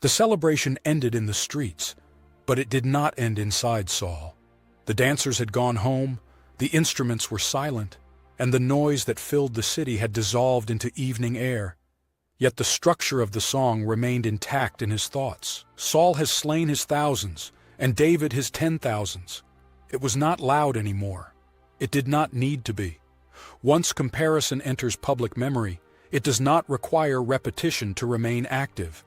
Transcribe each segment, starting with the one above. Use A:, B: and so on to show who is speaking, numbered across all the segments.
A: The celebration ended in the streets, but it did not end inside Saul. The dancers had gone home, the instruments were silent, and the noise that filled the city had dissolved into evening air. Yet the structure of the song remained intact in his thoughts. Saul has slain his thousands, and David his 10,000s. It was not loud anymore. It did not need to be. Once comparison enters public memory, it does not require repetition to remain active.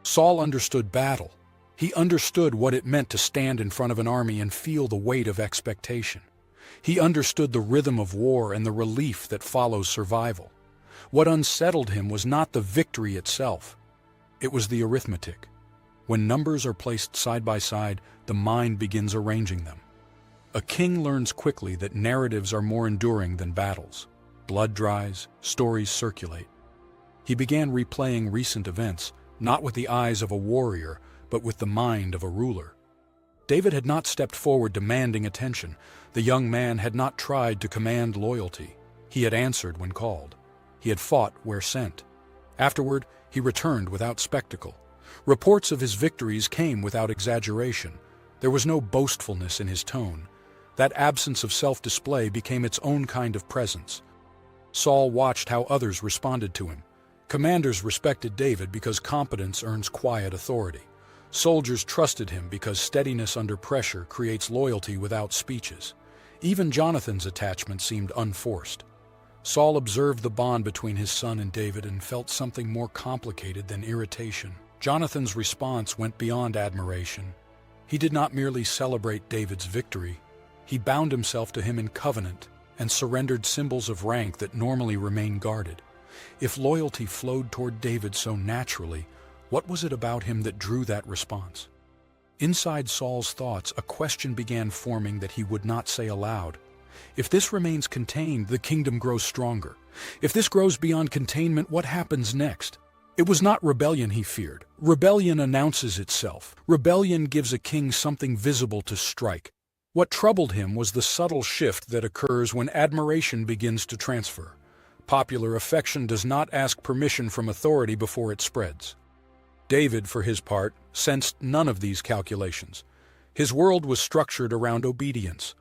A: Saul understood battle. He understood what it meant to stand in front of an army and feel the weight of expectation. He understood the rhythm of war and the relief that follows survival. What unsettled him was not the victory itself. It was the arithmetic. When numbers are placed side by side, the mind begins arranging them. A king learns quickly that narratives are more enduring than battles. Blood dries, stories circulate. He began replaying recent events, not with the eyes of a warrior, but with the mind of a ruler. David had not stepped forward demanding attention. The young man had not tried to command loyalty. He had answered when called. He had fought where sent. Afterward, he returned without spectacle. Reports of his victories came without exaggeration. There was no boastfulness in his tone. That absence of self-display became its own kind of presence. Saul watched how others responded to him. Commanders respected David because competence earns quiet authority. Soldiers trusted him because steadiness under pressure creates loyalty without speeches. Even Jonathan's attachment seemed unforced. Saul observed the bond between his son and David and felt something more complicated than irritation. Jonathan's response went beyond admiration. He did not merely celebrate David's victory. He bound himself to him in covenant and surrendered symbols of rank that normally remain guarded. If loyalty flowed toward David so naturally, what was it about him that drew that response? Inside Saul's thoughts, a question began forming that he would not say aloud. If this remains contained, the kingdom grows stronger. If this grows beyond containment, what happens next? It was not rebellion he feared. Rebellion announces itself. Rebellion gives a king something visible to strike. What troubled him was the subtle shift that occurs when admiration begins to transfer. Popular affection does not ask permission from authority before it spreads. David, for his part, sensed none of these calculations. His world was structured around obedience.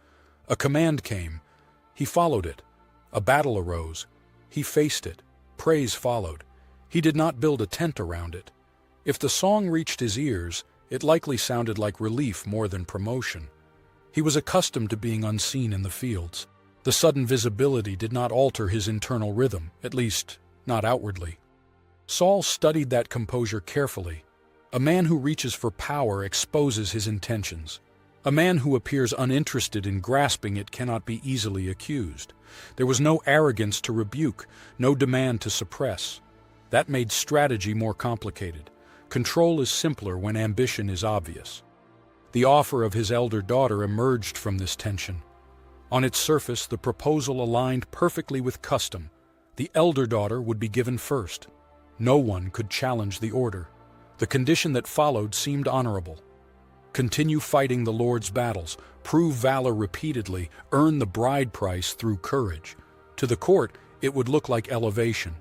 A: A command came. He followed it. A battle arose. He faced it. Praise followed. He did not build a tent around it. If the song reached his ears, it likely sounded like relief more than promotion. He was accustomed to being unseen in the fields. The sudden visibility did not alter his internal rhythm, at least, not outwardly. Saul studied that composure carefully. A man who reaches for power exposes his intentions. A man who appears uninterested in grasping it cannot be easily accused. There was no arrogance to rebuke, no demand to suppress. That made strategy more complicated. Control is simpler when ambition is obvious. The offer of his elder daughter emerged from this tension. On its surface, the proposal aligned perfectly with custom. The elder daughter would be given first. No one could challenge the order. The condition that followed seemed honorable. Continue fighting the Lord's battles, prove valor repeatedly, earn the bride price through courage. To the court, it would look like elevation.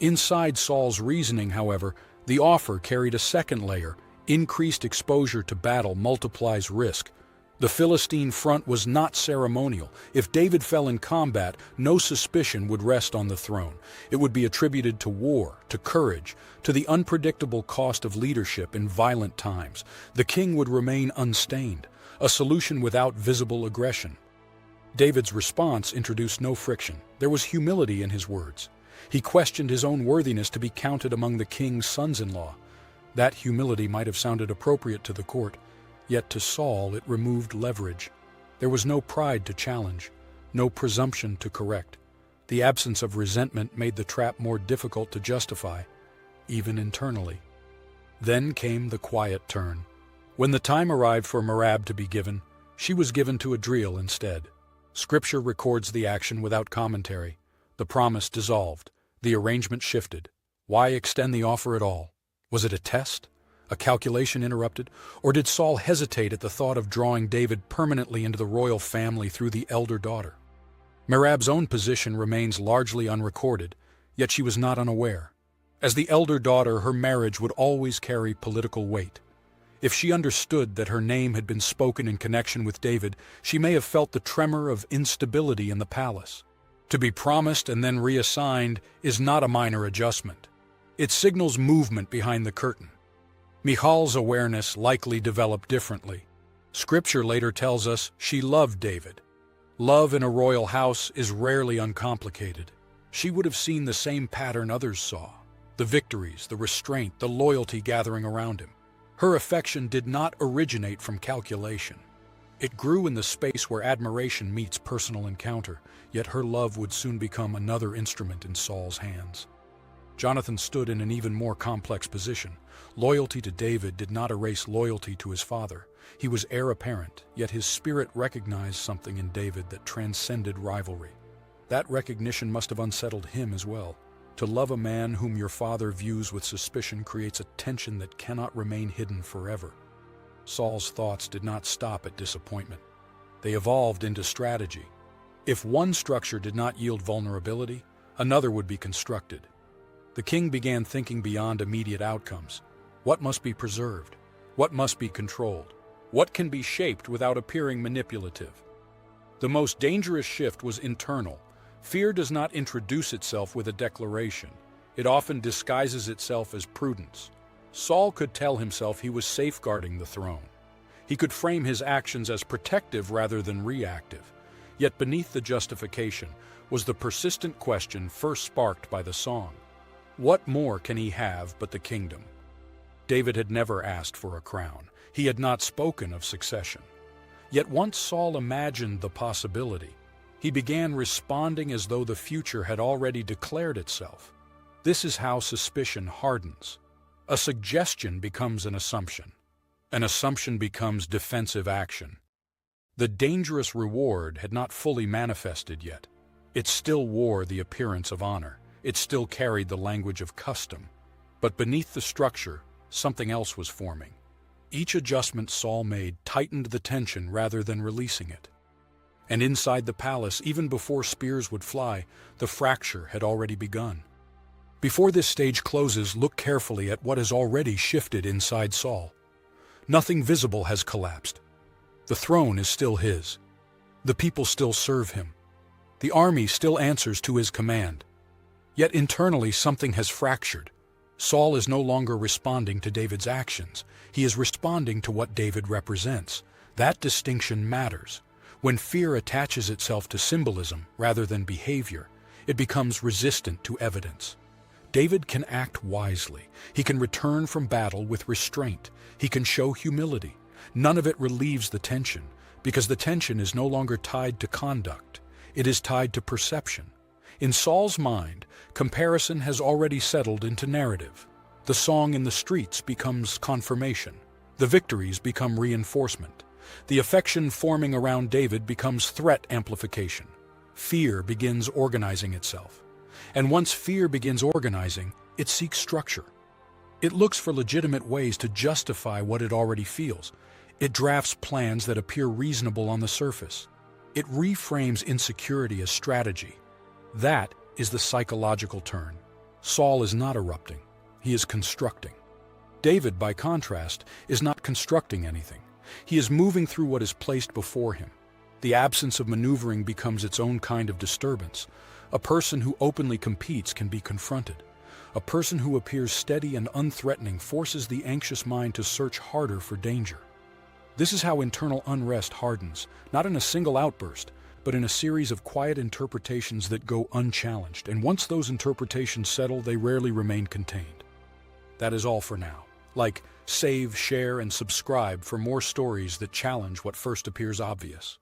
A: Inside Saul's reasoning, however, the offer carried a second layer. Increased exposure to battle multiplies risk. The Philistine front was not ceremonial. If David fell in combat, no suspicion would rest on the throne. It would be attributed to war, to courage, to the unpredictable cost of leadership in violent times. The king would remain unstained, a solution without visible aggression. David's response introduced no friction. There was humility in his words. He questioned his own worthiness to be counted among the king's sons-in-law. That humility might have sounded appropriate to the court, yet to Saul it removed leverage. There was no pride to challenge, no presumption to correct. The absence of resentment made the trap more difficult to justify, even internally. Then came the quiet turn. When the time arrived for Merab to be given, she was given to Adriel instead. Scripture records the action without commentary. The promise dissolved. The arrangement shifted. Why extend the offer at all? Was it a test? A calculation interrupted? Or did Saul hesitate at the thought of drawing David permanently into the royal family through the elder daughter? Merab's own position remains largely unrecorded, yet she was not unaware. As the elder daughter, her marriage would always carry political weight. If she understood that her name had been spoken in connection with David, she may have felt the tremor of instability in the palace. To be promised and then reassigned is not a minor adjustment. It signals movement behind the curtain. Michal's awareness likely developed differently. Scripture later tells us she loved David. Love in a royal house is rarely uncomplicated. She would have seen the same pattern others saw: the victories, the restraint, the loyalty gathering around him. Her affection did not originate from calculation. It grew in the space where admiration meets personal encounter, yet her love would soon become another instrument in Saul's hands. Jonathan stood in an even more complex position. Loyalty to David did not erase loyalty to his father. He was heir apparent, yet his spirit recognized something in David that transcended rivalry. That recognition must have unsettled him as well. To love a man whom your father views with suspicion creates a tension that cannot remain hidden forever. Saul's thoughts did not stop at disappointment. They evolved into strategy. If one structure did not yield vulnerability, another would be constructed. The king began thinking beyond immediate outcomes. What must be preserved? What must be controlled? What can be shaped without appearing manipulative? The most dangerous shift was internal. Fear does not introduce itself with a declaration. It often disguises itself as prudence. Saul could tell himself he was safeguarding the throne. He could frame his actions as protective rather than reactive. Yet beneath the justification was the persistent question first sparked by the song. What more can he have but the kingdom? David had never asked for a crown. He had not spoken of succession. Yet once Saul imagined the possibility, he began responding as though the future had already declared itself. This is how suspicion hardens. A suggestion becomes an assumption. An assumption becomes defensive action. The dangerous reward had not fully manifested yet. It still wore the appearance of honor. It still carried the language of custom. But beneath the structure, something else was forming. Each adjustment Saul made tightened the tension rather than releasing it. And inside the palace, even before spears would fly, the fracture had already begun. Before this stage closes, look carefully at what has already shifted inside Saul. Nothing visible has collapsed. The throne is still his. The people still serve him. The army still answers to his command. Yet internally something has fractured. Saul is no longer responding to David's actions. He is responding to what David represents. That distinction matters. When fear attaches itself to symbolism rather than behavior, it becomes resistant to evidence. David can act wisely. He can return from battle with restraint. He can show humility. None of it relieves the tension, because the tension is no longer tied to conduct. It is tied to perception. In Saul's mind, comparison has already settled into narrative. The song in the streets becomes confirmation. The victories become reinforcement. The affection forming around David becomes threat amplification. Fear begins organizing itself. And once fear begins organizing, it seeks structure. It looks for legitimate ways to justify what it already feels. It drafts plans that appear reasonable on the surface. It reframes insecurity as strategy. That is the psychological turn. Saul is not erupting. He is constructing. David, by contrast, is not constructing anything. He is moving through what is placed before him. The absence of maneuvering becomes its own kind of disturbance. A person who openly competes can be confronted. A person who appears steady and unthreatening forces the anxious mind to search harder for danger. This is how internal unrest hardens, not in a single outburst, but in a series of quiet interpretations that go unchallenged. And once those interpretations settle, they rarely remain contained. That is all for now. Like, save, share, and subscribe for more stories that challenge what first appears obvious.